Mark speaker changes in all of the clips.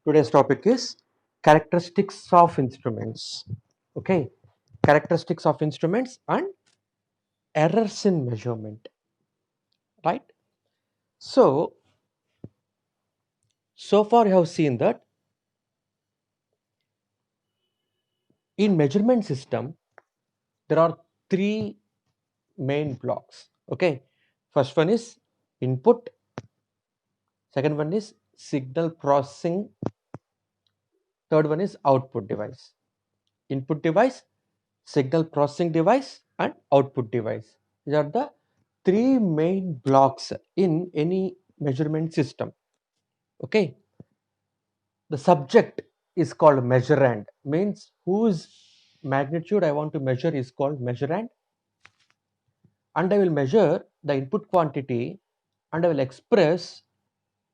Speaker 1: Today's topic is characteristics of instruments. Okay, characteristics of instruments and errors in measurement. Right. So far you have seen that in measurement system there are three main blocks. Okay, first one is input, second one is signal processing, third one is output device. Input device, signal processing device, and output device. These are the three main blocks in any measurement system. Okay, the subject is called measurand, means whose magnitude I want to measure is called measurand, and I will measure the input quantity and I will express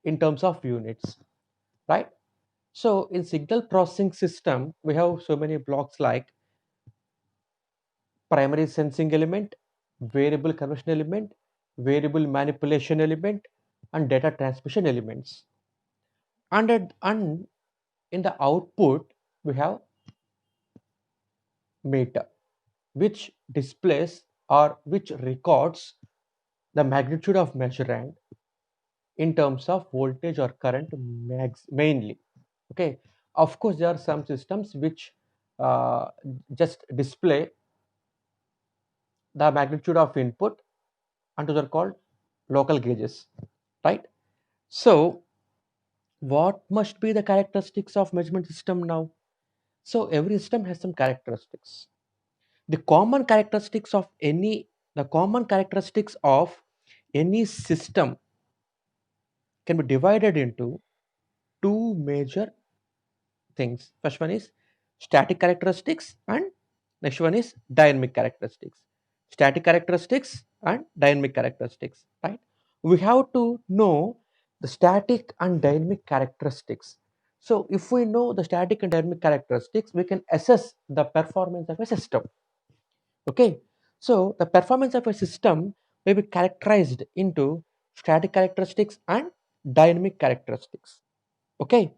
Speaker 1: in terms of units, right? So in signal processing system we have so many blocks like primary sensing element, variable conversion element, variable manipulation element, and data transmission elements. And in the output, we have meter, which displays or which records the magnitude of measurand in terms of voltage or current mainly. Okay, of course, there are some systems which uh, just display the magnitude of input, and those are called local gauges, right? So what must be the characteristics of measurement system now? So every system has some characteristics. The common characteristics of any system can be divided into two major things. First one is static characteristics and next one is dynamic characteristics. Static characteristics and dynamic characteristics, right? We have to know the static and dynamic characteristics. So if we know the static and dynamic characteristics, we can assess the performance of a system. Okay, so the performance of a system may be characterized into static characteristics and dynamic characteristics. Okay,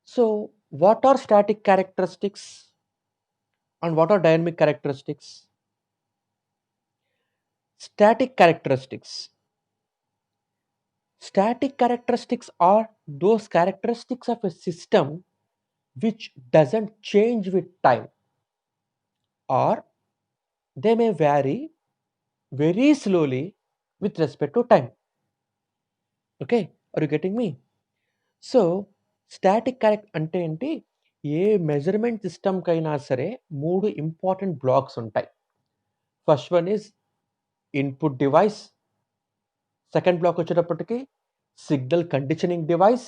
Speaker 1: so what are static characteristics and what are dynamic characteristics? Static characteristics. Static characteristics are those characteristics of a system which doesn't change with time, or they may vary very slowly with respect to time. Okay, are you getting me? So static correct అంటే ఏంటి? ఏ measurement సిస్టమ్‌కైనా సరే 3 important blocks ఉంటాయి. First one is input device. Second block వచ్చేటప్పటికి signal conditioning device.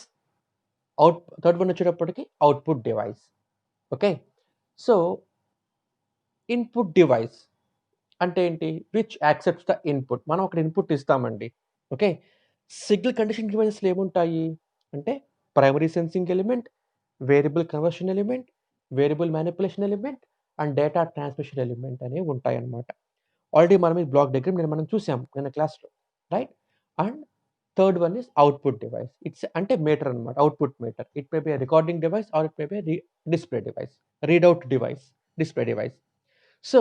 Speaker 1: Third one వచ్చేటప్పటికి output device. Okay. So input device అంటే ఏంటి? Which accepts the input. మనం అక్కడ ఇన్పుట్ ఇస్తామండి. ఓకే. సిగ్నల్ కండిషనింగ్ డివైసెస్‌లో ఏముంటాయి? అంటే primary sensing element, variable conversion element, variable manipulation element and data transmission element అనేవి ఉంటాయన్నమాట. ఆల్రెడీ మనం ఈ బ్లాక్ డయాగ్రామ్ మనం చూసాం నిన్న క్లాస్‌లో, right? And third one is output device. It's అంటే మీటర్ అన్నమాట. Output meter. It may be a recording device or it may be a display device. Readout device, display device. So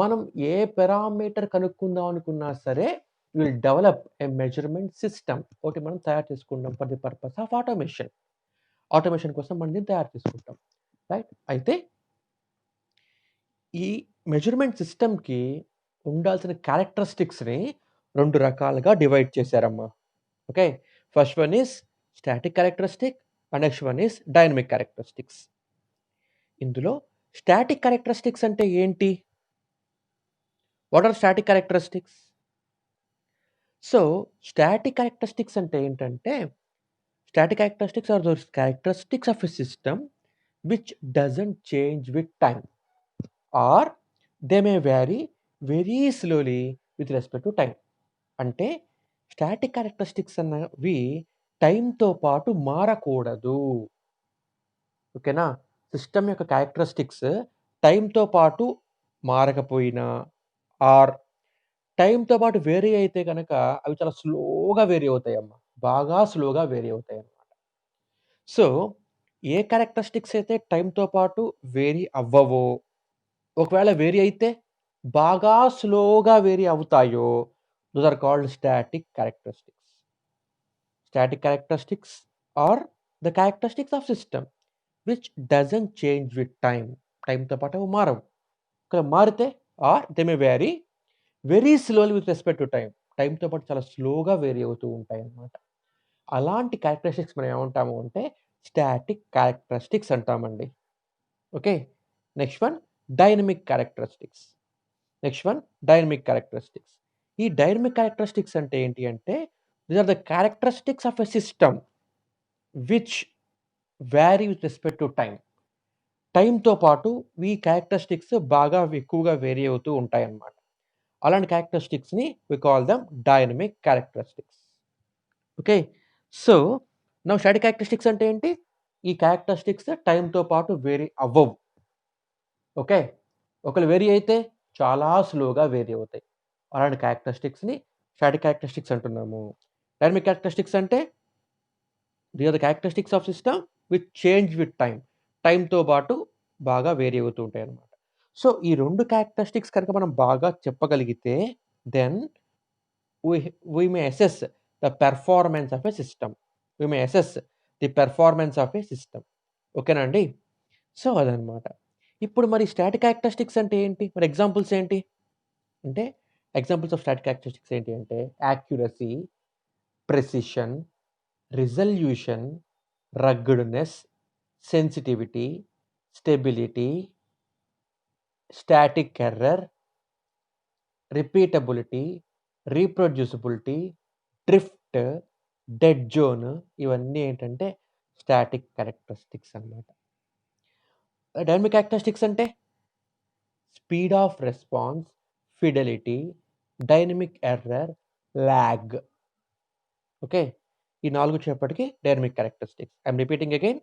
Speaker 1: మనం ఏ parameter కనుక్కుందాం అనుకున్నా సరే will develop a measurement system. ఒకటి మనం తయారు చేసుకుంటాం for the purpose of automation. Automation కోసం మనం దీన్ని తయారు చేసుకుంటాం, రైట్? అయితే ఈ మెజర్మెంట్ సిస్టమ్‌కి ఉండాల్సిన క్యారెక్టరిస్టిక్స్‌ని 2 రకాలుగా డివైడ్ చేశారమ్మా. Okay. First one is static characteristic and next one is dynamic characteristics. ఇందులో స్టాటిక్ క్యారెక్టరిస్టిక్స్ అంటే ఏంటి? What are static characteristics? So static characteristics అంటే ఏంటంటే, static characteristics are those characteristics of a system which doesn't change with time, or they may vary very slowly with respect to time. అంటే static characteristics అన్నవి టైమ్‌తో పాటు మారకూడదు. ఓకేనా? System యొక్క characteristics టైమ్‌తో పాటు మారకపోయినా, are టైమ్‌తో పాటు వేరీ అయితే గనక అవి చాలా స్లోగా వేరీ అవుతాయమ్మా. బాగా స్లోగా వేరీ అవుతాయన్నమాట. సో ఏ క్యారెక్టరిస్టిక్స్ అయితే టైమ్‌తో పాటు వేరీ అవ్వవో, ఒకవేళ వేరీ అయితే బాగా స్లోగా వేరీ అవుతాయో, those are called static characteristics. Static characteristics are the characteristics of system which doesn't change with time. టైమ్‌తో పాటు అవి మారవు. ఒకవేళ మారితే or they may vary very slowly with respect to time. టైమ్‌తో పాటు చాలా స్లోగా వేరీ అవుతూ ఉంటాయన్నమాట. అలాంటి క్యారెక్టరిస్టిక్స్ మనం ఏమంటాము అంటే స్టాటిక్ క్యారెక్టరిస్టిక్స్ అంటామండి. Okay. Next one dynamic characteristics. Next one dynamic characteristics. ఈ డైనమిక్ క్యారెక్టరిస్టిక్స్ అంటే ఏంటి అంటే these are the characteristics of a system which vary with respect to time. టైమ్‌తో పాటు ఈ క్యారెక్టరిస్టిక్స్ బాగా ఎక్కువగా వేరీ అవుతూ ఉంటాయన్నమాట. అలాంటి క్యారెక్టరిస్టిక్స్‌ని we call them dynamic characteristics. Okay. So, now static characteristics అంటే ఏంటి? ఈ క్యారెక్టరిస్టిక్స్ టైమ్‌తో పాటు వేరీ అవ్వవు. ఓకే. ఒకవేళ వేరీ అయితే చాలా స్లోగా వేరీ అవుతాయి. అలాంటి క్యారెక్టరిస్టిక్స్‌ని స్టాటిక్ క్యారెక్టరిస్టిక్స్ అంటున్నాము. డైనమిక్ క్యారెక్టరిస్టిక్స్ అంటే they are the characteristics of system which change with time. టైమ్‌తో పాటు బాగా వేరీ అవుతూ ఉంటాయన్నమాట. సో, ఈ 2 క్యారెక్టరిస్టిక్స్ కనుక మనం బాగా చెప్పగలిగితే then we we may assess the performance of a system. We may assess the performance of a system. ఓకేనా అండి? సో, అదనమాట. ఇప్పుడు మరి స్టాటిక్ క్యారెక్టరిస్టిక్స్ అంటే ఏంటి? మరి ఎగ్జాంపుల్స్ ఏంటి? అంటే ఎగ్జాంపుల్స్ ఆఫ్ స్టాటిక్ క్యారెక్టరిస్టిక్స్ ఏంటి అంటే accuracy, precision, resolution, ruggedness, sensitivity, stability, static error, repeatability, reproducibility, drift, dead zone ఇవన్నీ ఏంటంటే స్టాటిక్ క్యారెక్టరిస్టిక్స్ అన్నమాట. డైనమిక్ క్యారెక్టరిస్టిక్స్ అంటే speed of response, fidelity, dynamic error, lag. Okay. ఈ 4 వచ్చేటప్పటికి dynamic characteristics. I am repeating again.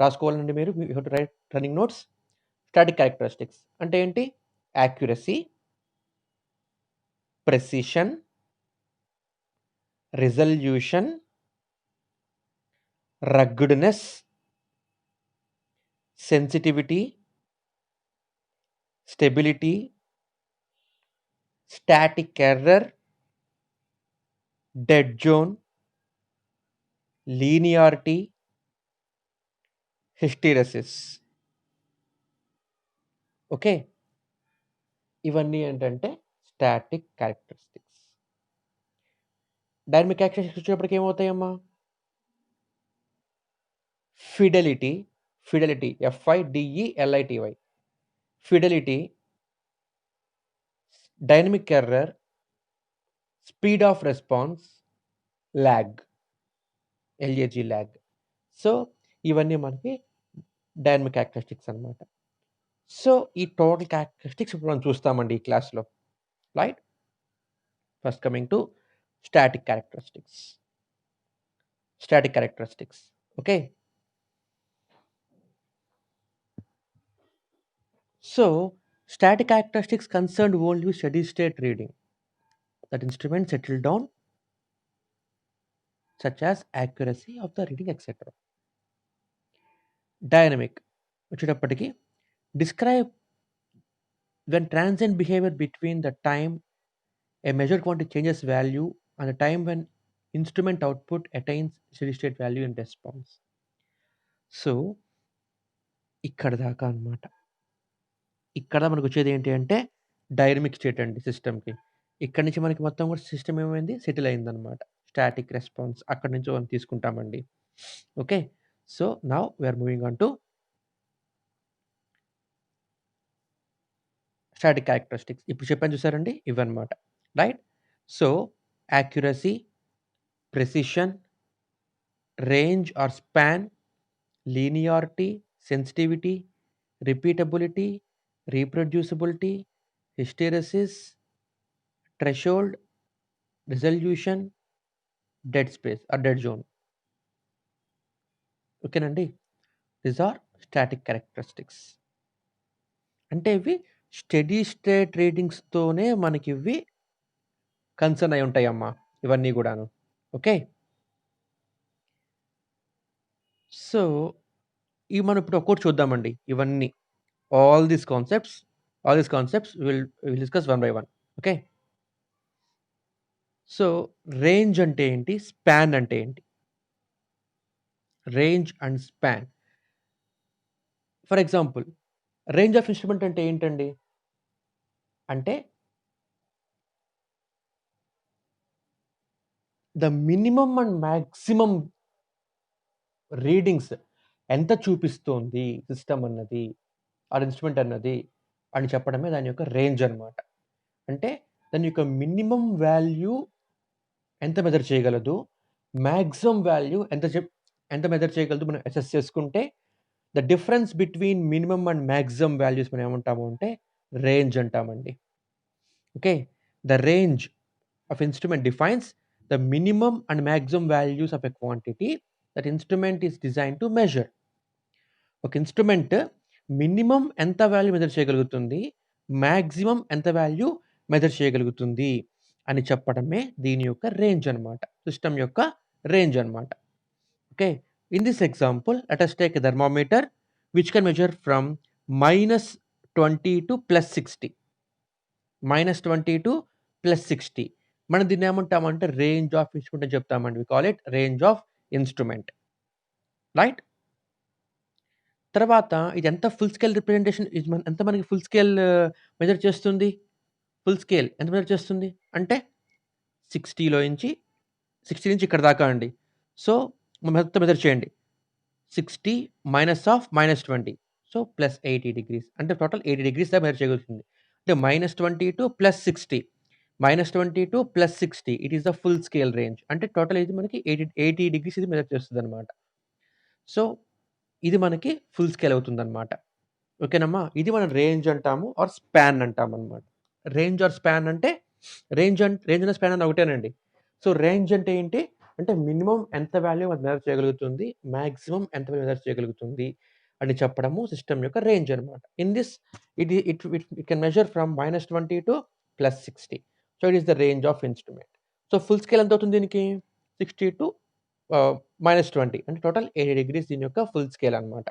Speaker 1: రాసుకోవాలండి మీరు. You have to write running notes. Static characteristics అంటే ఏంటి? Accuracy, precision, resolution, ruggedness, sensitivity, stability, static error, dead zone, linearity, hysteresis. Okay. ఇవన్నీ ఏంటంటే static characteristics. Dynamic characteristics వచ్చేటప్పటికి ఏమవుతాయమ్మా? Fidelity, Fidelity ఎఫ్ఐడిఈఎల్ఐటివై. Fidelity, dynamic error, speed of response, log, LAG log. So, ఇవన్నీ మనకి dynamic characteristics అన్నమాట. So, ఈ total characteristics ఇప్పుడు మనం చూస్తామండి ఈ క్లాస్‌లో. Right? First coming to static characteristics. Static characteristics. Okay. So, static characteristics concerned only with steady state reading. That instrument settle down, such as accuracy of the reading, etc. Dynamic వచ్చేటప్పటికి describe when transient behavior between the time a measured quantity changes value and the time when instrument output attains steady state value in response. So, ఇక్కడ దాకా అన్నమాట. ఇక్కడ మనకొచ్చేది ఏంటి అంటే dynamic state అండి సిస్టమ్‌కి. ఇక్కడి నుంచి మనకి మొత్తం కూడా సిస్టమ్ ఏమైంది సెటిల్ అయిందనమాట. స్టాటిక్ రెస్పాన్స్ అక్కడి నుంచి మనం తీసుకుంటామండి. Okay. So, now we are moving on to static characteristics. ఇప్పుడు చెప్పాను చూసారండి ఇవన్నమాట. Right? So, accuracy, precision, range or span, linearity, sensitivity, repeatability, reproducibility, hysteresis, threshold, resolution, dead space or dead zone. ఓకేనండి. These are static characteristics. అంటే ఇవి steady state రీడింగ్స్‌తోనే మనకివి concern అయి ఉంటాయమ్మా. ఇవన్నీ గూడాను. ఓకే. సో, ఇవి మనం ఇప్పుడు ఒక్కోటి చూద్దామండి ఇవన్నీ. All these concepts will discuss one by one. Okay. So, range అంటే ఏంటి? స్పాన్ అంటే ఏంటి? Range and span. For example range of instrument అంటే ఏంటండి? అంటే the minimum and maximum readings ఎంత చూపిస్తోంది సిస్టమ్ అన్నది, ఇన్‌స్ట్రుమెంట్ అన్నది అని చెప్పడమే దాని యొక్క రేంజ్ అన్నమాట. అంటే దాని యొక్క మినిమమ్ వాల్యూ ఎంత మెజర్ చేయగలదు, మాక్సిమం వాల్యూ ఎంత మెజర్ చేయగలదు మనం అసెస్ చేసుకుంటే, the difference between minimum and maximum values మనం ఏమంటాము అంటే రేంజ్ అంటామండి. Okay. The range of instrument defines the minimum and maximum values of a quantity that instrument is designed to measure. ఒక instrument minimum ఎంత value measure చేయగలుగుతుంది, maximum ఎంత value measure చేయగలుగుతుంది అని చెప్పడమే దీని యొక్క రేంజ్ అన్నమాట. సిస్టమ్ యొక్క రేంజ్ అన్నమాట. Okay. In this example let us take a thermometer which can measure from -20 to +60. -20 to +60. మనం దీన్ని ఏమంటామంటే రేంజ్ ఆఫ్ ఇన్‌స్ట్రుమెంట్ అని చెప్తామండి. We call it range of instrument. Right? తర్వాత ఇదెంత ఫుల్ స్కేల్ రిప్రజెంటేషన్ ఇది ఎంత మనకి ఫుల్ స్కేల్ మెజర్ చేస్తుంది? ఫుల్ స్కేల్ ఎంత మెజర్ చేస్తుంది? అంటే 60లో నుంచి 60 నుంచి ఇక్కడ దాకా అండి. సో, మొత్తం మెజర్ చేయండి. 60 -20 సో, +80 డిగ్రీస్ అంటే టోటల్ 80 డిగ్రీస్ దాకా మెజర్ చేయగలుగుతుంది. అంటే -20 to +60 -20 to +60 it is the full scale range. అంటే టోటల్ ఇది మనకి 80 డిగ్రీస్ ఇది మెజర్ చేస్తదనమాట. సో, ఇది మనకి ఫుల్ స్కేల్ అవుతుందనమాట. ఓకేనమ్మా. ఇది మనం రేంజ్ అంటాము ఆర్ స్పాన్ అంటామనమాట. రేంజ్ ఆర్ స్పాన్ అంటే రేంజ్ అన్న స్పాన్ అన్న ఒకటేనండి. సో, రేంజ్ అంటే ఏంటి? అంటే మినిమమ్ ఎంత వాల్యూ అది మెజర్ చేయగలుగుతుంది, మాక్సిమం ఎంత వాల్యూ మెజర్ చేయగలుగుతుంది అని చెప్పడము సిస్టమ్ యొక్క రేంజ్ అనమాట. In this it can measure from -20 to +60. So, it is the range of instrument. So, full scale ఎంతవుతుంది దీనికి? 60 టు -20 అంటే టోటల్ 80 డిగ్రీస్ దీని యొక్క ఫుల్ స్కేల్ అనమాట.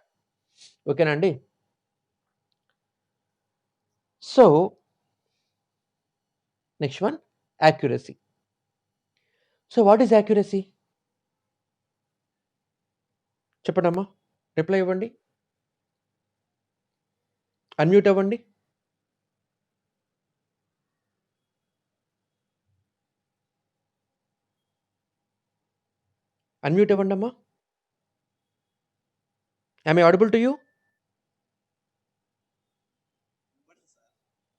Speaker 1: ఓకేనా అండి? So, next one accuracy. So, what is accuracy? చెప్పండమ్మా. రిప్లై ఇవ్వండి. అన్‌మ్యూట్ అవ్వండి. అన్‌మ్యూట్ అవ్వండమ్మా. Am I audible to you?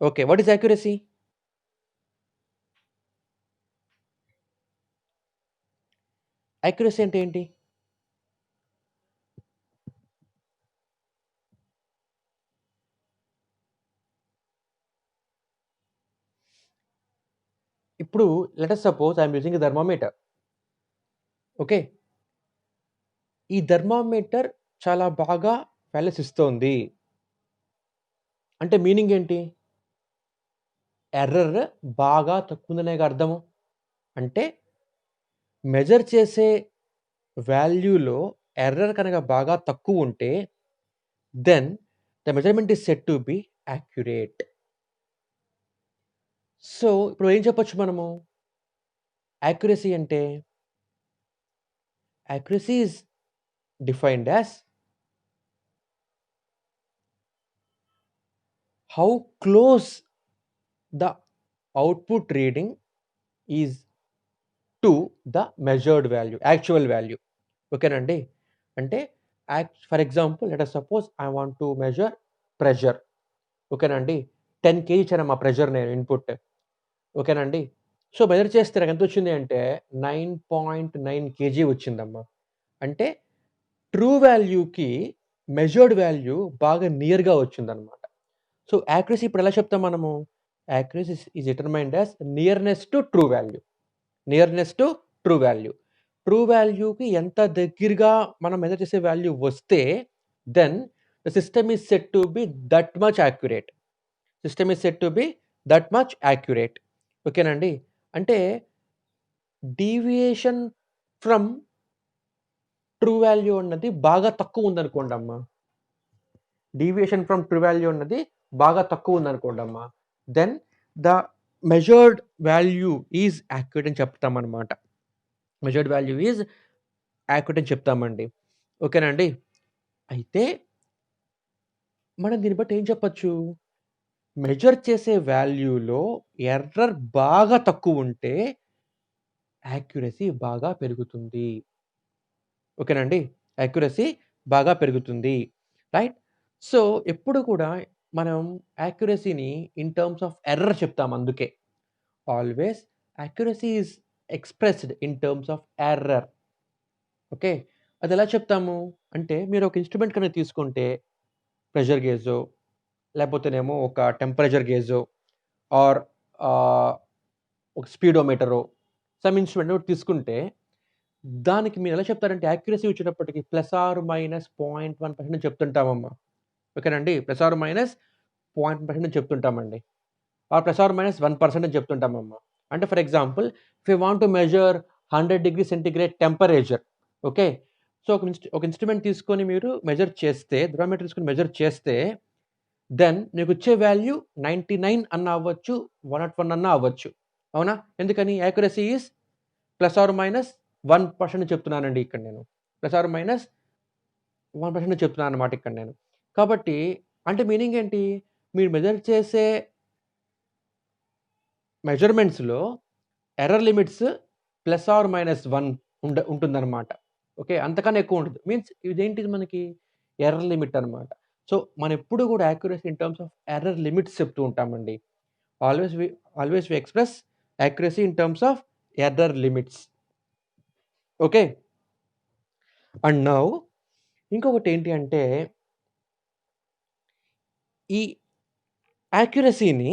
Speaker 1: Okay. What is accuracy? Accuracy అంటే ఏంటి? ఇప్పుడు let us suppose I am using a thermometer. Okay. ఈ థర్మామీటర్ చాలా బాగా వాల్యూస్ ఇస్తోంది. అంటే మీనింగ్ ఏంటి? ఎర్రర్ బాగా తక్కువుందనేగా అర్థము. అంటే మెజర్ చేసే వాల్యూలో ఎర్రర్ కనుక బాగా తక్కువుంటే then the measurement is said to be accurate. So, ఇప్పుడు ఏం చెప్పొచ్చు మనము? యాక్యురసీ అంటే accuracy is defined as how close the output reading is to the measured value, actual value. ఓకేనండి. అంటే for example let us suppose I want to measure pressure. ఓకేనండి. 10 KG ఇచ్చానమ్మా pressure నేను ఇన్‌పుట్. ఓకేనండి. సో, మెజర్ చేస్తే నాకెంతొచ్చింది అంటే 9.9 KG వచ్చిందమ్మా. అంటే ట్రూ వాల్యూకి మెజర్డ్ వాల్యూ బాగా నియర్‌గా వచ్చిందనమాట. సో, యాక్యురసీ ఇప్పుడు ఎలా చెప్తాం మనము? Accuracy is determined as nearness to true value. Nearness to true value. True వాల్యూకి ఎంత దగ్గరగా మనం మెజర్ చేసే వాల్యూ వస్తే then the system is said to be that much accurate. System is said to be that much accurate. ఓకేనండి. అంటే deviation from true value అన్నది బాగా తక్కువుందనుకోండమ్మా. డీవియేషన్ ఫ్రమ్ ట్రూ వాల్యూ అన్నది బాగా తక్కువ ఉందనుకోండమ్మా, then the measured value is accurate అని చెప్తామనమాట. మెజర్డ్ వాల్యూ ఈజ్ యాక్యురేట్ అని చెప్తామండి. ఓకేనా అండి? అయితే మనం దీన్ని బట్టి ఏం చెప్పొచ్చు? మెజర్ చేసే వాల్యూలో ఎర్రర్ బాగా తక్కువుంటే యాక్యురసీ బాగా పెరుగుతుంది. ఓకేనా అండి? యాక్యురసీ బాగా పెరుగుతుంది. రైట్? సో, ఎప్పుడు కూడా మనం యాక్యురసీని ఇన్ టర్మ్స్ ఆఫ్ ఎర్రర్ చెప్తాం అందుకే. Always accuracy is expressed in terms of error. Okay. అదెలా చెప్తాము? అంటే మీరు ఒక ఇన్‌స్ట్రుమెంట్ కనుక తీసుకుంటే ప్రెషర్ గేజో, లేపోతేనేమో ఒక టెంపరేచర్ గేజో ఆర్ ఆహ్, ఒక స్పీడోమీటరో సమ్ ఇన్‌స్ట్రుమెంట్ ఒకటి తీసుకుంటే దానికి మీరెలా చెప్తారంటే యాక్యురసీ వచ్చేటప్పటికి ±0.1% చెప్తుంటామమ్మా. ఓకేనండి. ±0.1% చెప్తుంటామండి. ఆర్ ±1% అని చెప్తుంటామమ్మా. అంటే for example if you want to measure 100 degree centigrade temperature. Okay. So, ఒక ఇన్‌స్ట్రుమెంట్ తీసుకొని మీరు మెజర్ చేస్తే, థర్మామీటర్ తీసుకొని మెజర్ చేస్తే, దెన్ మీకొచ్చే వాల్యూ 99 అన్నా అవ్వచ్చు, 101 అన్నా అవ్వచ్చు. అవునా? ఎందుకని? యాక్యురసీ ఈజ్ ±1% చెప్తున్నానండి ఇక్కడ నేను. ±1% చెప్తున్నానన్నమాట ఇక్కడ నేను. కాబట్టి అంటే మీనింగ్ ఏంటి? మీరు మెజర్ చేసే మెజర్‌మెంట్స్‌లో ఎర్రర్ లిమిట్స్ +or -1 ఉంటుందన్నమాట. ఓకే. అంతకన్నా ఎక్కువ ఉండదు. మీన్స్ ఇదేంటిది మనకి ఎర్రర్ లిమిట్ అన్నమాట. సో, మనమెప్పుడు గూడా accuracy in terms of error limits చెప్తూ ఉంటామండి. Always we always we express accuracy in terms of error limits. Okay. And now ఇంకొకటేంటి అంటే ఈ యాక్యురసీని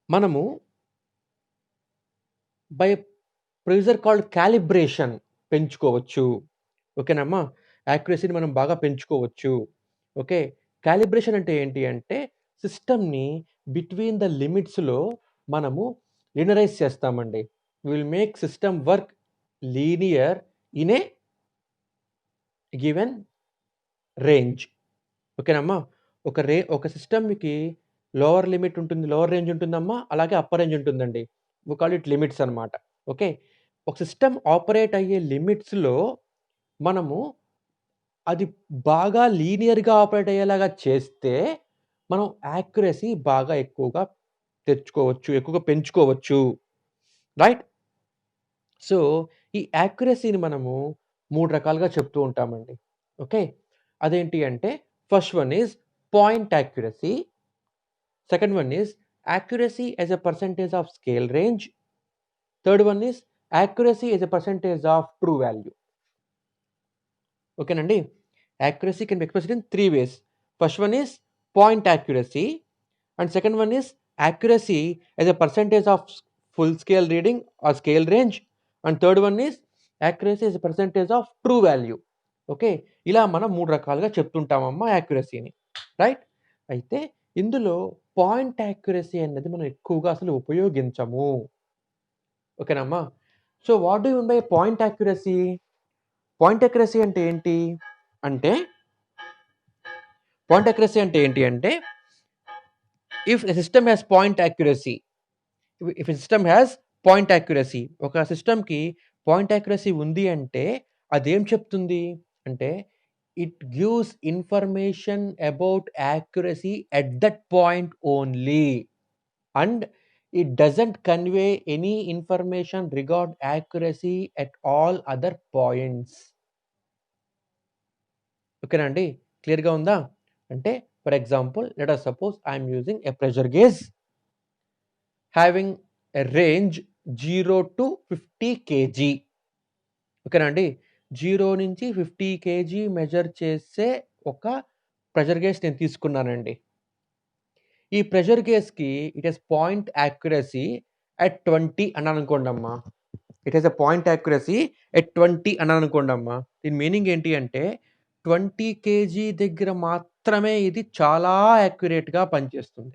Speaker 1: మనము బై ప్రెజర్ కాల్డ్ కాలిబ్రేషన్ పెంచుకోవచ్చు. ఓకేనమ్మా? యాక్యురసీని మనం బాగా పెంచుకోవచ్చు. ఓకే. కాలిబ్రేషన్ అంటే ఏంటి అంటే సిస్టమ్‌ని బిట్వీన్ ద లిమిట్స్‌లో మనము లినియరైజ్ చేస్తామండి. We will make system work linear in a given range. ఓకేనమ్మా? ఒక సిస్టమ్‌కి లోవర్ లిమిట్ ఉంటుంది. లోవర్ రేంజ్ ఉంటుందమ్మా. అలాగే అప్పర్ రేంజ్ ఉంటుందండి. వి కాల్ ఇట్ లిమిట్స్ అన్నమాట. ఓకే. ఒక సిస్టమ్ ఆపరేట్ అయ్యే లిమిట్స్‌లో మనము అది బాగా లీనియర్‌గా ఆపరేట్ అయ్యేలాగా చేస్తే, మనం యాక్యురసీ బాగా ఎక్కువగా తెచ్చుకోవచ్చు. ఎక్కువగా పెంచుకోవచ్చు. రైట్? సో, ఈ యాక్యురసీని మనము 3 రకాలుగా చెప్తూ ఉంటామండి. ఓకే. అదేంటి అంటే first one is point accuracy. Second one is accuracy as a percentage of scale range. Third one is accuracy as a percentage of true value. ఓకేనండి. Accuracy can be expressed in 3 ways. First one is point accuracy and second one is accuracy as a percentage of full scale reading or scale range and third one is accuracy as a percentage of true value. Okay. ఇలా మనం 3 రకాలుగా చెప్తుంటామమ్మా యాక్యురసీని. Right? అయితే ఇందులో point accuracy అన్నది మనం ఎక్కువగా అసలు ఉపయోగించము. ఓకేనమ్మా? So, what do you mean by point accuracy? Point accuracy అంటే ఏంటి? అంటే పాయింట్ యాక్యురసీ అంటే ఏంటి అంటే if a system has point accuracy if a system has point accuracy ఒక సిస్టమ్‌కి పాయింట్ యాక్యురసీ ఉంది అంటే అదేం చెప్తుంది? అంటే it gives information about accuracy at that point only and it doesn't convey any information regard accuracy at all other points. ఓకేనా అండి? క్లియర్‌గా ఉందా? అంటే for example let us suppose I am using a pressure gauge having a range 0-50 KG. ఓకేనా అండి? 0-50 KG measure చేసే ఒక pressure gauge నేను తీసుకున్నానండి. ఈ ప్రెషర్ గేజ్‌కి it has point accuracy at 20 అన్నాననుకోండమ్మా. It has a point accuracy at 20 అన్నాననుకోండమ్మా. దీని మీనింగ్ ఏంటి అంటే 20 కేజీ దగ్గర మాత్రమే ఇది చాలా యాక్యురేట్‌గా పనిచేస్తుంది.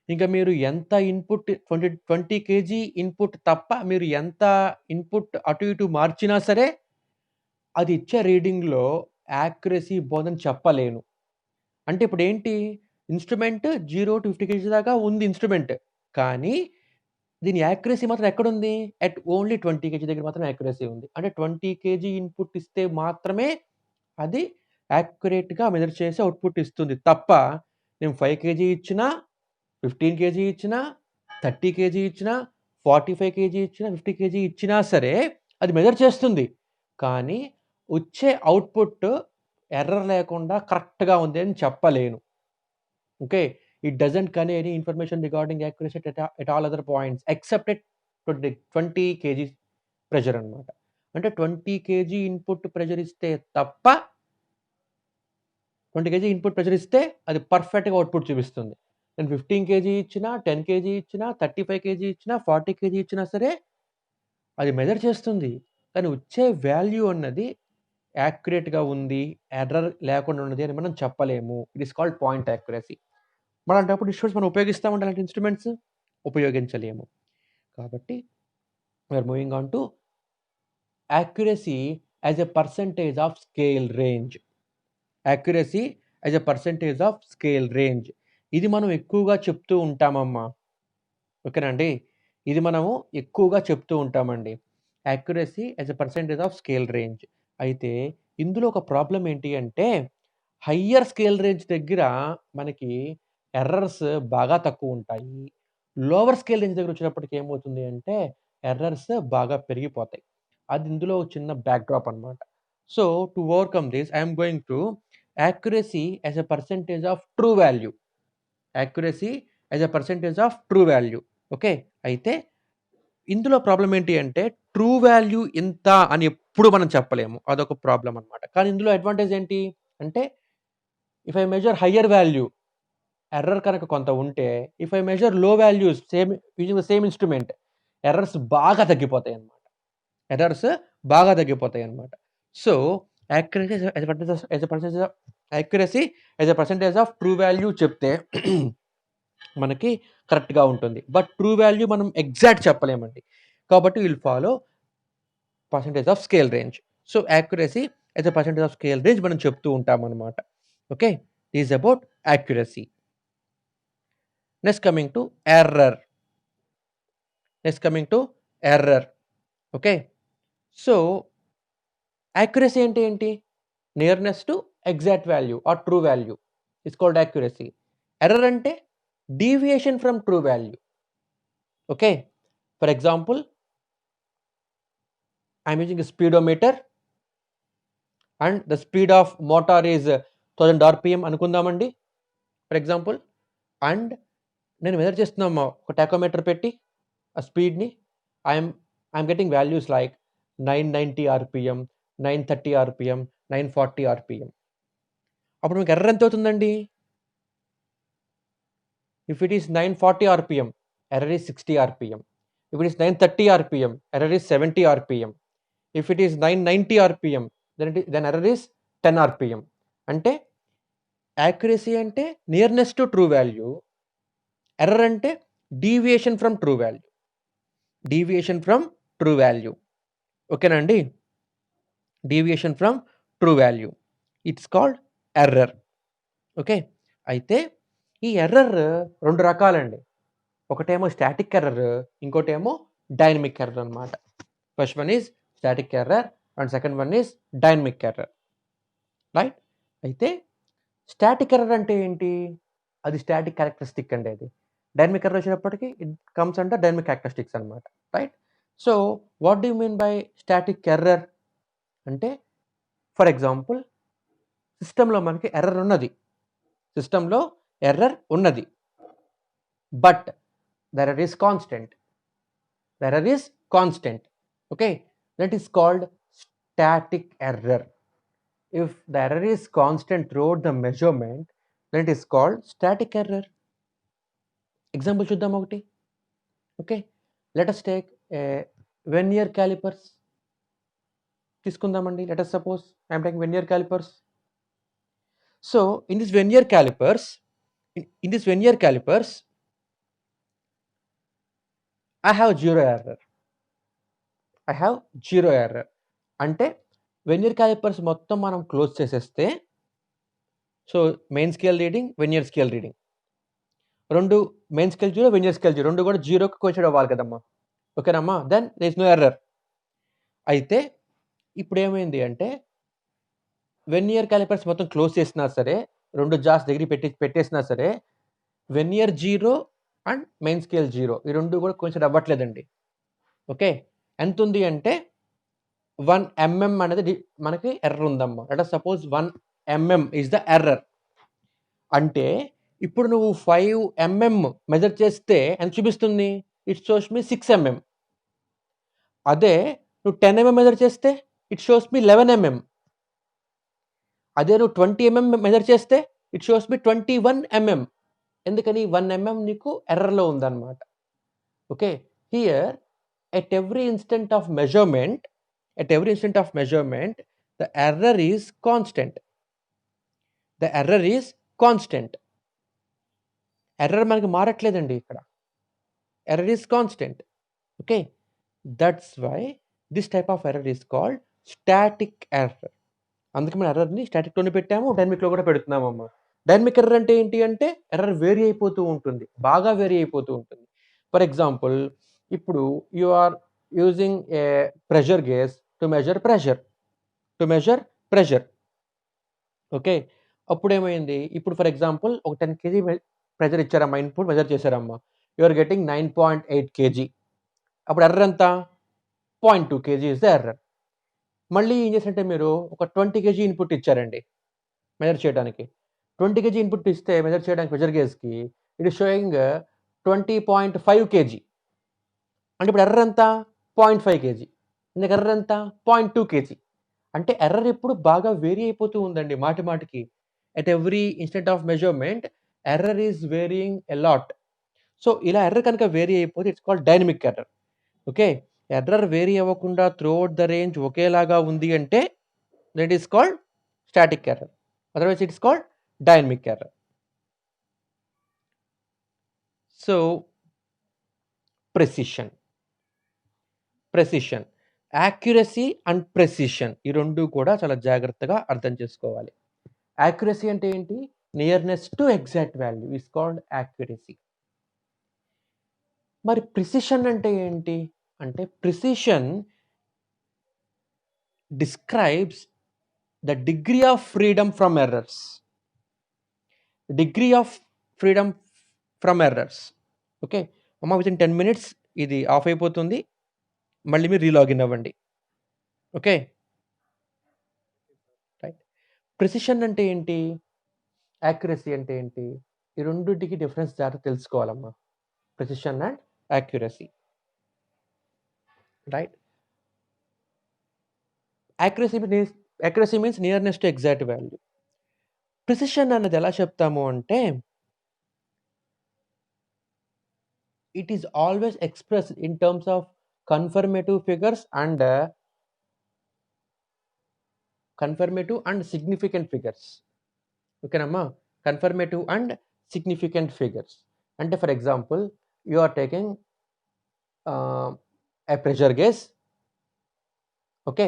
Speaker 1: ఇంక మీరు ఎంత ఇన్‌పుట్ 20 కేజీ ఇన్‌పుట్ తప్ప మీరు ఎంత ఇన్‌పుట్ అటు ఇటు మార్చినా సరే, అది ఇచ్చే రీడింగ్‌లో యాక్యురసీ బాగుందని చెప్పలేను. అంటే ఇప్పుడేంటి, ఇన్‌స్ట్రుమెంట్ 0-50 కేజీ దాకా ఉంది ఇన్‌స్ట్రుమెంట్. కానీ దీని యాక్యురసీ మాత్రం ఎక్కడుంది? అట్ ఓన్లీ 20 కేజీ దగ్గర మాత్రమే యాక్యురసీ ఉంది. అంటే 20 కేజీ ఇన్‌పుట్ ఇస్తే మాత్రమే అది యాక్యురేట్‌గా మెజర్ చేసి అవుట్‌పుట్ ఇస్తుంది తప్ప, నేను 5 కేజీ ఇచ్చినా, 15 కేజీ ఇచ్చినా, 30 కేజీ ఇచ్చినా, 45 కేజీ ఇచ్చినా, 50 కేజీ ఇచ్చినా సరే అది మెజర్ చేస్తుంది. కానీ వచ్చే అవుట్‌పుట్ ఎర్రర్ లేకుండా కరెక్ట్‌గా ఉంది అని చెప్పలేను. Okay. It doesn't convey any information regarding accuracy at all other points except at 20 kgs pressure అన్నమాట. అంటే 20 కేజీ ఇన్‌పుట్ ప్రెషర్ ఇస్తే తప్ప 20 కేజీ ఇన్‌పుట్ ప్రెషర్ ఇస్తే అది పర్ఫెక్ట్‌గా అవుట్‌పుట్ చూపిస్తుంది. నేను 15 కేజీ ఇచ్చినా, 10 కేజీ ఇచ్చినా, 35 కేజీ ఇచ్చినా, 40 కేజీ ఇచ్చినా సరే అది మెజర్ చేస్తుంది. కానీ వచ్చే వాల్యూ అన్నది యాక్యురేట్‌గా ఉంది, ఎర్రర్ లేకుండా ఉన్నది అని మనం చెప్పలేము. It is called point accuracy. మరి అలాంటప్పుడు ఇన్‌స్ట్రుమెంట్స్ మనం ఉపయోగిస్తామంటే అలాంటి ఇన్‌స్ట్రుమెంట్స్? ఉపయోగించలేము. కాబట్టి we are moving on to accuracy as a percentage of scale range. Accuracy as a percentage of scale range. ఇది మనం ఎక్కువగా చెప్తూ ఉంటామమ్మా. ఓకేనా అండి? ఇది మనము ఎక్కువగా చెప్తూ ఉంటామండి. Accuracy as a percentage of scale range. అయితే ఇందులో ఒక ప్రాబ్లమ్ ఏంటి అంటే, హయ్యర్ స్కేల్ రేంజ్ దగ్గర మనకి ఎర్రర్స్ బాగా తక్కువుంటాయి. లోవర్ స్కేల్ రేంజ్ దగ్గరొచ్చేటప్పటికి ఏమవుతుంది అంటే, ఎర్రర్స్ బాగా పెరిగిపోతాయి. అది ఇందులో చిన్న బ్యాక్ డ్రాప్ అన్నమాట. So, to overcome this I am going to accuracy as a percentage of true value. Accuracy as a percentage of true value. Okay. అయితే ఇందులో ప్రాబ్లమ్ ఏంటి అంటే, ట్రూ వాల్యూ ఇంత అని ఎప్పుడు మనం చెప్పలేము. అదొక ప్రాబ్లమ్ అన్నమాట. కానీ ఇందులో అడ్వాంటేజ్ ఏంటి అంటే, if I measure higher value, error కనుక కొంత ఉంటే, if I measure low values same using the same instrument, errors బాగా తగ్గిపోతాయన్నమాట. ఎర్రర్స్ బాగా తగ్గిపోతాయన్నమాట. So, accuracy as a percentage of true value చెప్తే మనకి కరెక్ట్‌గా ఉంటుంది. బట్ ట్రూ వాల్యూ మనం ఎగ్జాక్ట్ చెప్పలేమండి. కాబట్టి will follow percentage of scale range. So, accuracy as a percentage of scale range మనం చెప్తూ ఉంటామనమాట. Okay. Is about accuracy. Next coming to error. Next coming to error. Okay. So, accuracy అంటే ఏంటి? Nearness to exact value or true value. It's called accuracy. Error అంటే deviation from true value. Okay. For example, I am using a speedometer and the speed of motor is 1000 RPM అనుకుందామండి. For example, and నేను measure చేస్తున్నాము ఒక tachometer పెట్టి ఆ స్పీడ్‌ని. I'm I'm getting values like 990 RPM, 930 RPM, 940 RPM. అప్పుడు మీకు error ఎంత అవుతుందండి? If it is 940 RPM, error is 60 RPM. If it is 930 RPM, error is 70 RPM. If it is 990 RPM, then error is 10 RPM. అంటే accuracy అంటే nearness to true value. Error అంటే deviation from true value. Deviation from true value. ఓకేనా అండి? Deviation from true value. It's called error. Okay. అయితే ఈ error 2 రకాలండి. ఒకటేమో static error, ఇంకోటేమో డైనమిక్ ఎర్రర్ అన్నమాట. First one is static error and second one is dynamic error. Right? అయితే static error అంటే ఏంటి? అది స్టాటిక్ క్యారెక్టరిస్టిక్ అండి అది. డైనమిక్ ఎర్రర్ వచ్చేటప్పటికి it comes under dynamic characteristics అన్నమాట. Right? So, what do you mean by static error? అంటే for example, సిస్టమ్‌లో మనకి ఎర్రర్ ఉన్నది. సిస్టమ్‌లో ఎర్రర్ ఉన్నది. But the error is constant. The error is constant. Okay, that is called static error. If the error is constant throughout the measurement, then it is called static error. Example చూద్దాం ఒకటి. Okay, let us take a vernier calipers తీసుకుందామండి. Let us suppose I am taking vernier calipers. So in this vernier calipers, in this vernier calipers, I have zero error. I have zero error. అంటే vernier callipers మొత్తం మనం close చేసేస్తే so main scale reading, vernier scale reading 2 main scale 0, vernier scale 0 2 కూడా 0కి coincide అవ్వాలి కదమ్మా. ఓకేనమ్మా? Then there is no error. అయితే ఇప్పుడేమైంది అంటే వెనియర్ క్యాలిపర్స్ మొత్తం క్లోజ్ చేసినా సరే, 2 జాస్ దగ్గరికి పెట్టేసినా సరే, వెనియర్ 0 అండ్ మెయిన్ స్కేల్ 0 ఈ 2 కూడా కోయిన్సైడ్ అవ్వట్లేదండి. ఓకే. ఎంతుంది అంటే 1 mm అనేది మనకి ఎర్రర్ ఉందమ్మా. Let us suppose 1 mm is the error. అంటే ఇప్పుడు నువ్వు 5 mm మెజర్ చేస్తే ఎంత చూపిస్తుంది? It shows me 6 mm. అదే నువ్వు 10 mm మెజర్ చేస్తే ఇట్ షోస్ మీ 11 mm. అదే నువ్వు 20 mm మెజర్ చేస్తే ఇట్ షోస్ మీ 21 mm. ఎందుకని 1 mm నీకు ఎర్రర్‌లో ఉందన్నమాట. Okay. Here at every instant of measurement, the error is constant. The error is constant. Error మనకి మారట్లేదండి ఇక్కడ. Error is constant. Okay. That's why this type of error is called static error. అందుకే మనం ఎర్రర్‌ని స్టాటిక్‌లోనే పెట్టాము, డైనమిక్‌లో కూడా పెడుతున్నామమ్మా. డైనమిక్ ఎర్రర్ అంటే ఏంటి అంటే ఎర్రర్ వేరీ అయిపోతూ ఉంటుంది. బాగా వేరీ అయిపోతూ ఉంటుంది. ఫర్ ఎగ్జాంపుల్ ఇప్పుడు you are using a pressure gauge to measure pressure. Okay. అప్పుడేమైంది? ఇప్పుడు ఫర్ ఎగ్జాంపుల్ ఒక 10 కేజీ ప్రెషర్ ఇచ్చారమ్మా, ఇన్‌పుట్ మెజర్ చేశారమ్మా. You are getting 9.8 KG. అప్పుడు ఎర్రర్ ఎంత? 0.2 కేజీ ఈస్ ద ఎర్రర్. మళ్ళీ ఏం చేశారంటే మీరు ఒక 20 కేజీ ఇన్‌పుట్ ఇచ్చారండి మెజర్ చేయడానికి. 20 కేజీ ఇన్‌పుట్ ఇస్తే మెజర్ చేయడానికి ప్రెషర్ గేజ్‌కి ఇట్ ఈస్ షోయింగ్ 20.5 కేజీ. అంటే ఇప్పుడు ఎర్రర్ ఎంత? 0.5 కేజీ. ఇందాక ఎర్రర్ ఎంత? 0.2 కేజీ. అంటే ఎర్రర్ ఎప్పుడు బాగా వేరీ అయిపోతూ ఉందండి మాటి మాటికి. At every instant of measurement error is varying a lot. So ఇలా ఎర్రర్ కనుక వేరీ అయిపోతే it's called dynamic error. Okay. Error vary అవ్వకుండా త్రూఅవుట్ ద రేంజ్ ఒకేలాగా ఉంది అంటే that is called static error. Otherwise it is called dynamic error. So precision. Accuracy and precision ఈ 2 కూడా చాలా జాగ్రత్తగా అర్థం చేసుకోవాలి. యాక్యురసీ అంటే ఏంటి? Nearness to exact value is called accuracy. మరి ప్రిసిషన్ అంటే ఏంటి? అంటే precision describes the degree of freedom from errors. Okay. అమ్మ వితిన్ 10 మినిట్స్ ఇది ఆఫ్ అయిపోతుంది. మళ్ళీ మీరు రీలాగిన్ అవ్వండి. ఓకే. రైట్. ప్రిసిషన్ అంటే ఏంటి? యాక్యురసీ అంటే ఏంటి? ఈ రెండిటికి డిఫరెన్స్ జాగ్రత్తగా తెలుసుకోవాలమ్మా. Precision and accuracy. Right. Accuracy means nearness to exact value. ప్రిసిషన్ అన్నది ఎలా చెప్తాము అంటే it is always expressed in terms of conformative figures and significant figures. ఓకేనమ్మా? Conformative and significant figures. అంటే for example you are taking a pressure gauge. Okay.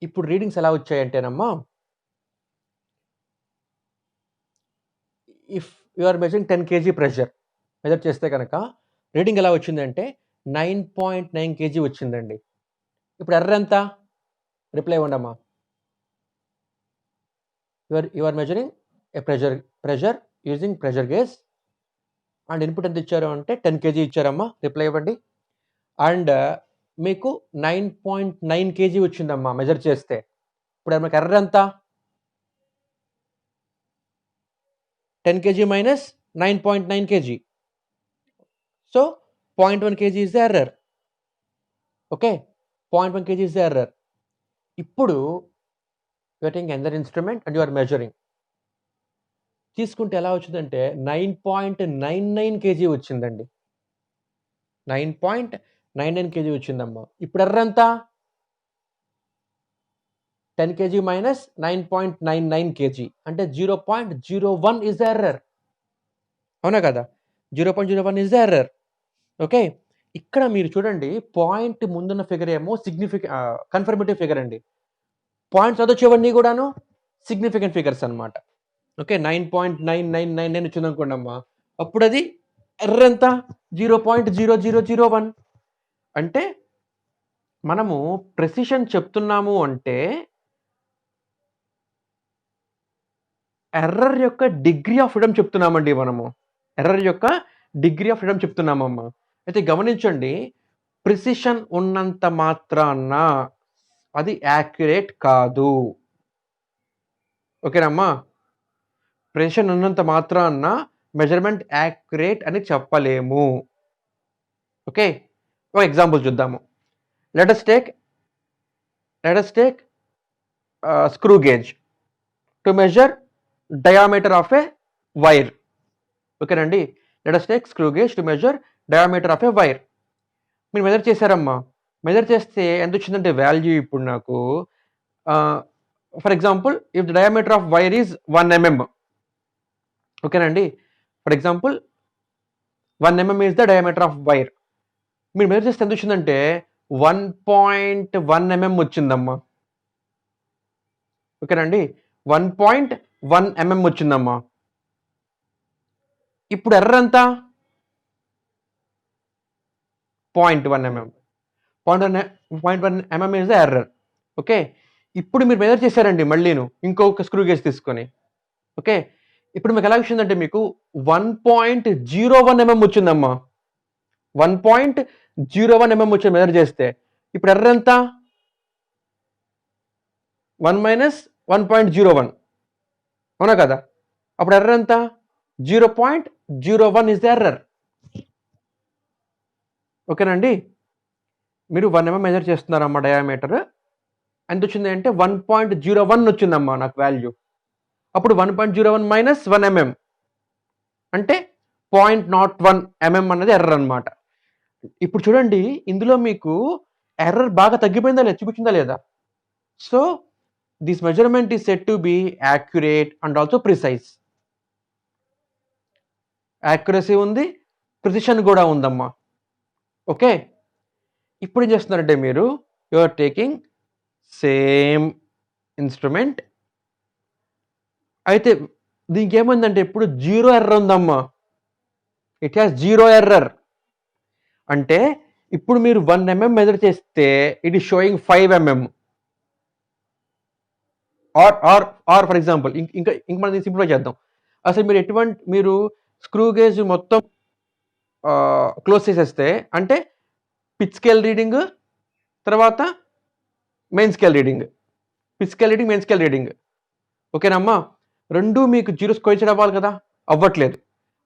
Speaker 1: ఇప్పుడు readings ఎలా వచ్చాయంటేనమ్మా if you are measuring 10 KG pressure measure చేస్తే కనుక reading ఎలా వచ్చిందంటే 9.9 KG వచ్చిందండి. ఇప్పుడు ఎర్రర్ ఎంత? రిప్లై ఇవ్వండమ్మా. You are measuring a pressure using pressure gauge and input ఎంత ఇచ్చారు అంటే 10 కేజీ ఇచ్చారమ్మా. రిప్లై ఇవ్వండి. అండ్ మీకు 9.9 కేజీ వచ్చిందమ్మా మెజర్ చేస్తే. ఇప్పుడు మనకు ఎర్రర్ ఎంత? 10 kg minus 9.9 kg. So 0.1 kg is the error. Okay, 0.1 kg is the error. ఇప్పుడు you are taking another instrument and you are measuring. తీసుకుంటే ఎలా వచ్చిందంటే 9.99 kg వచ్చిందండి. 9.99 kg వచ్చిందమ్మా. ఇప్పుడు ఎర్రర్ ఎంత? 10 kg minus 9.99 kg అంటే 0.01 is the error. అవునా కదా? 0.01 is the error. ఓకే. ఇక్కడ మీరు చూడండి పాయింట్ ముందున్న ఫిగర్ ఏమో కన్ఫర్మేటివ్ ఫిగర్ అండి. పాయింట్స్ చదవచ్చేవన్నీ కూడాను సిగ్నిఫికెంట్ ఫిగర్స్ అనమాట. ఓకే, 9.9999 వచ్చింది అనుకోండి అమ్మా, అప్పుడు అది ఎర్రర్ ఎంత? 0.0001. అంటే మనము ప్రెసిషన్ చెప్తున్నాము అంటే ఎర్రర్ యొక్క డిగ్రీ ఆఫ్ ఫ్రీడమ్ చెప్తున్నామండి మనము. ఎర్రర్ యొక్క డిగ్రీ ఆఫ్ ఫ్రీడమ్ చెప్తున్నామమ్మా. అయితే గమనించండి, ప్రిసిషన్ ఉన్నంత మాత్రాన అది యాక్యురేట్ కాదు. ఓకేనమ్మా? ప్రెసిషన్ ఉన్నంత మాత్రాన మెజర్మెంట్ యాక్యురేట్ అని చెప్పలేము. ఓకే, ఒక ఎగ్జాంపుల్ చూద్దాము. Let us take screw gauge to measure diameter of a wire. ఓకేనండి, let us take screw gauge to measure diameter of a wire. మీరు మెజర్ చేశారమ్మా. మెజర్ చేస్తే ఎంత వచ్చిందంటే వాల్యూ ఇప్పుడు నాకు for example if the diameter of wire is 1 mm. ఓకేనండి, for example 1 mm is the diameter of wire. మీరు measure చేస్తే ఎంత వచ్చిందంటే 1.1 mm వచ్చిందమ్మా. ఓకేనండి, 1.1 mm వచ్చిందమ్మా. ఇప్పుడు ఎర్రర్ ఎంత? 0.1 mm. 0.1 mm is the error. Okay, ఇప్పుడు మీరు మెజర్ చేశారండి మళ్ళీను ఇంకొక స్క్రూ గేజ్ తీసుకొని. ఓకే, ఇప్పుడు మీకు ఎలా వచ్చిందంటే మీకు 1.01 mm వచ్చిందమ్మా. 1.01 mm వచ్చింది మెజర్ చేస్తే. ఇప్పుడు ఎర్రర్ ఎంత? 1 మైనస్ 1.01, అవునా కదా? అప్పుడు ఎర్రర్ ఎంత? 0.01 ఇస్ ద ఎర్రర్. ఓకేనండి, మీరు 1 mm మెజర్ చేస్తున్నారమ్మా డయామీటర్. ఎంత వచ్చింది అంటే 1.01 వచ్చిందమ్మా నాకు వాల్యూ. అప్పుడు 1.01 మైనస్ 1 mm అంటే 0.01 mm అన్నది ఎర్రర్ అనమాట. ఇప్పుడు చూడండి, ఇందులో మీకు ఎర్రర్ బాగా తగ్గిపోయిందా లేదా, చూపించిందా లేదా? So this measurement is said to be accurate and also precise. Accuracy ఉంది, ప్రిసిషన్ కూడా ఉందమ్మా. ఓకే, ఇప్పుడు ఏం చేస్తున్నారంటే మీరు you are taking same instrument. అయితే దీనికి ఏమైందంటే ఇప్పుడు 0 ఎర్రర్ ఉందమ్మా. It has 0 error. అంటే ఇప్పుడు మీరు 1 mm మెజర్ చేస్తే it is showing 5 mm. Or for example ఇంకా మనం సింప్లిఫై చేద్దాం. అసలు మీరు స్క్రూ గేజ్ మొత్తం క్లోజ్ చేసేస్తే అంటే పిచ్ స్కేల్ రీడింగ్, తర్వాత main scale reading, pitch scale reading, main scale reading. ఓకేనమ్మా? రెండు మీకు జీరోస్ కోయిన్సైడ్ అవ్వాలి కదా, అవ్వట్లేదు.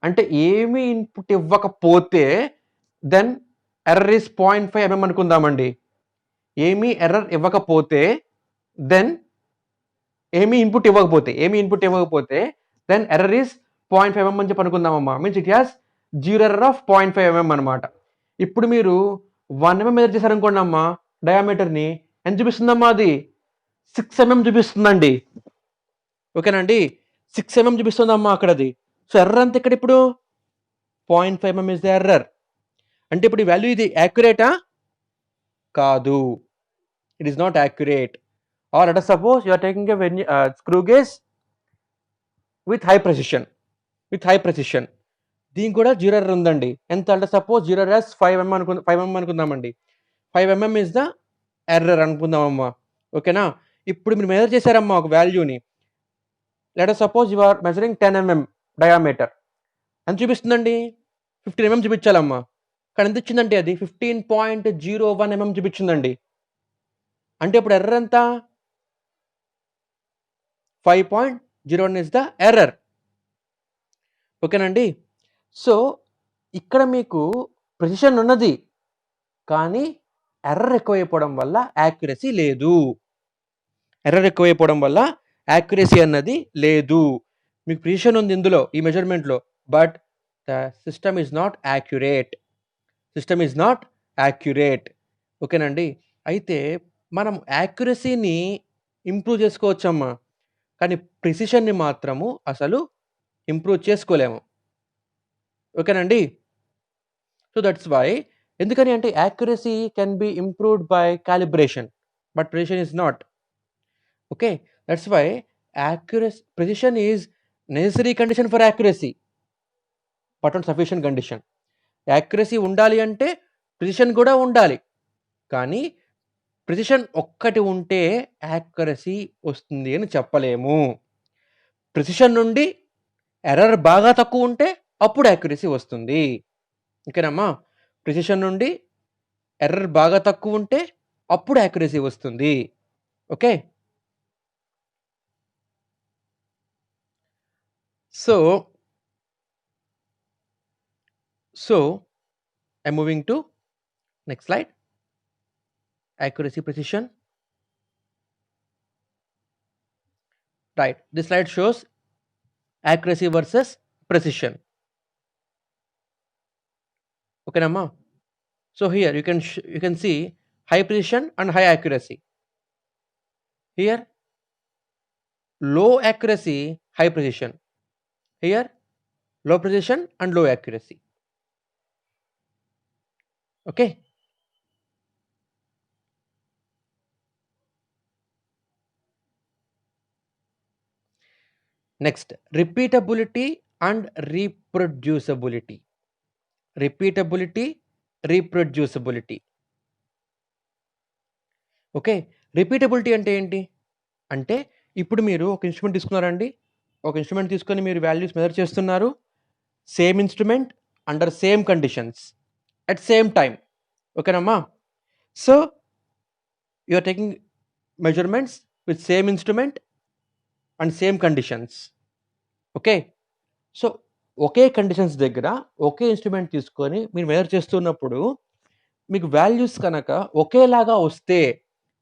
Speaker 1: అంటే ఏమీ ఇన్పుట్ ఇవ్వకపోతే దెన్ ఎర్రర్ ఇస్ 0.5 mm అనుకుందామండి. ఏమీ ఎర్రర్ ఇవ్వకపోతే దెన్ ఏమీ ఇన్పుట్ ఇవ్వకపోతే దెన్ ఎర్రర్ ఇస్ 0.5 mm అని చెప్పి అనుకుందామమ్మా. Means it has 0 error of 0.5 mm అనమాట. ఇప్పుడు మీరు 1 mm మెజర్ చేశారనుకోండి అమ్మా, డయామీటర్ని ఎంత చూపిస్తుందమ్మా? అది 6 mm చూపిస్తుందండి. ఓకేనండి, 6 mm చూపిస్తుందమ్మా అక్కడ అది. సో ఎర్రర్ అంత ఇక్కడ ఇప్పుడు 0.5 mm ఇస్ ద ఎర్రర్. అంటే ఇప్పుడు ఈ వాల్యూ ఇది యాక్యురేటా? కాదు, it is not accurate. Or let us suppose you are taking a screw gauge with high precision. దీనికి కూడా 0 ఎర్రర్ ఉందండి. ఎంత అంటే సపోజ్ 0 ఎర్రర్ 5 mm అనుకుందామండి. 5 mm ఇస్ ద ఎర్రర్ అనుకుందామమ్మా. ఓకేనా? ఇప్పుడు మీరు మెజర్ చేశారమ్మా ఒక వాల్యూని. Let us suppose you are measuring 10 mm diameter. ఎంత చూపిస్తుందండి? 15 mm చూపించాలమ్మా. కానీ ఎంత ఇచ్చిందంటే అది 15.01 mm చూపించిందండి. అంటే ఇప్పుడు ఎర్రర్ ఎంత? 5.01 ఇస్ ద ఎర్రర్. ఓకేనండి, సో ఇక్కడ మీకు ప్రెసిషన్ ఉన్నది, కానీ ఎర్రర్ ఎక్కువైపోవడం వల్ల యాక్యురసీ లేదు. అన్నది లేదు. మీకు ప్రెసిషన్ ఉంది ఇందులో, ఈ మెజర్మెంట్లో, but the system is not accurate. ఓకేనండి, అయితే మనం యాక్యురసీని ఇంప్రూవ్ చేసుకోవచ్చమ్మా, కానీ ప్రిసిషన్ని మాత్రము అసలు ఇంప్రూవ్ చేసుకోలేము. ఓకేనండి, సో దట్స్ వై. ఎందుకని అంటే accuracy can be improved by calibration, but precision is not. Okay, that's why accuracy precision is necessary condition for accuracy, but not sufficient condition. Accuracy ఉండాలి అంటే ప్రిసిషన్ కూడా ఉండాలి. కానీ ప్రిసిషన్ ఒక్కటి ఉంటే యాక్యురసీ వస్తుంది అని చెప్పలేము. ప్రిసిషన్ నుండి ఎర్రర్ బాగా తక్కువ ఉంటే అప్పుడు యాక్యురసీ వస్తుంది. ఓకేనమ్మా? ప్రిసిషన్ నుండి ఎర్రర్ బాగా తక్కువ ఉంటే అప్పుడు యాక్యురసీ వస్తుంది. Okay? So I'm moving to next slide. Accuracy, precision. Right. This slide shows accuracy versus precision. Okay, Namma. So here you can see high precision and high accuracy. Here low accuracy, high precision. Here low precision and low accuracy. Okay. Next, repeatability and reproducibility. Repeatability, reproducibility. Okay. Repeatability అంటే ఏంటి? అంటే ఇప్పుడు మీరు ఒక instrument తీసుకున్నారండి. ఒక instrument తీసుకొని మీరు వాల్యూస్ మెజర్ చేస్తున్నారు. Same instrument under same conditions at same time. ఓకేనమ్మా? So, you are taking measurements with same instrument and same conditions. Okay. So, ఒకే కండిషన్స్ దగ్గర ఒకే ఇన్‌స్ట్రుమెంట్ తీసుకొని మీరు మెజర్ చేస్తున్నప్పుడు మీకు వాల్యూస్ కనుక ఒకేలాగా వస్తే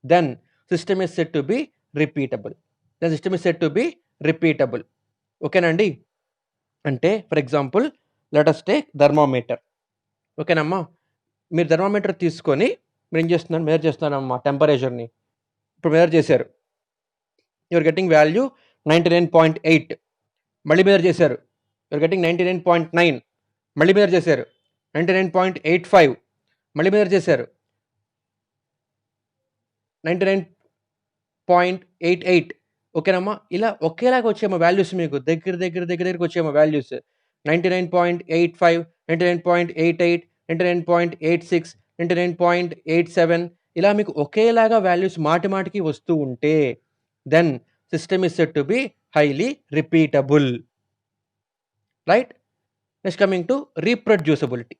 Speaker 1: then system is said to be repeatable. ఓకేనండి? అంటే for example let us take thermometer. ఓకేనమ్మా? మీరు థర్మామీటర్ తీసుకొని మీరేం చేస్తున్నారు? మెజర్ చేస్తున్నారమ్మా టెంపరేచర్‌ని. ఇప్పుడు మెజర్ చేశారు. You are getting value 99.8. మళ్ళీ మెజర్ చేశారు. You are getting 99.9. మళ్ళీ మెజర్ చేశారు. 99.85. మళ్ళీ మెజర్ చేశారు. 99.88. ఓకేనమ్మా? ఇలా ఒకేలాగా వచ్చేమో వాల్యూస్ మీకు దగ్గరికి వచ్చేమో వాల్యూస్. 99.85, 99.88, 99.86, 99.87 ఇలా మీకు ఒకేలాగా వాల్యూస్ మాటిమాటికి వస్తూ ఉంటే then system is said to be highly repeatable. Right? Next coming to రీప్రొడ్యూసిబిలిటీ.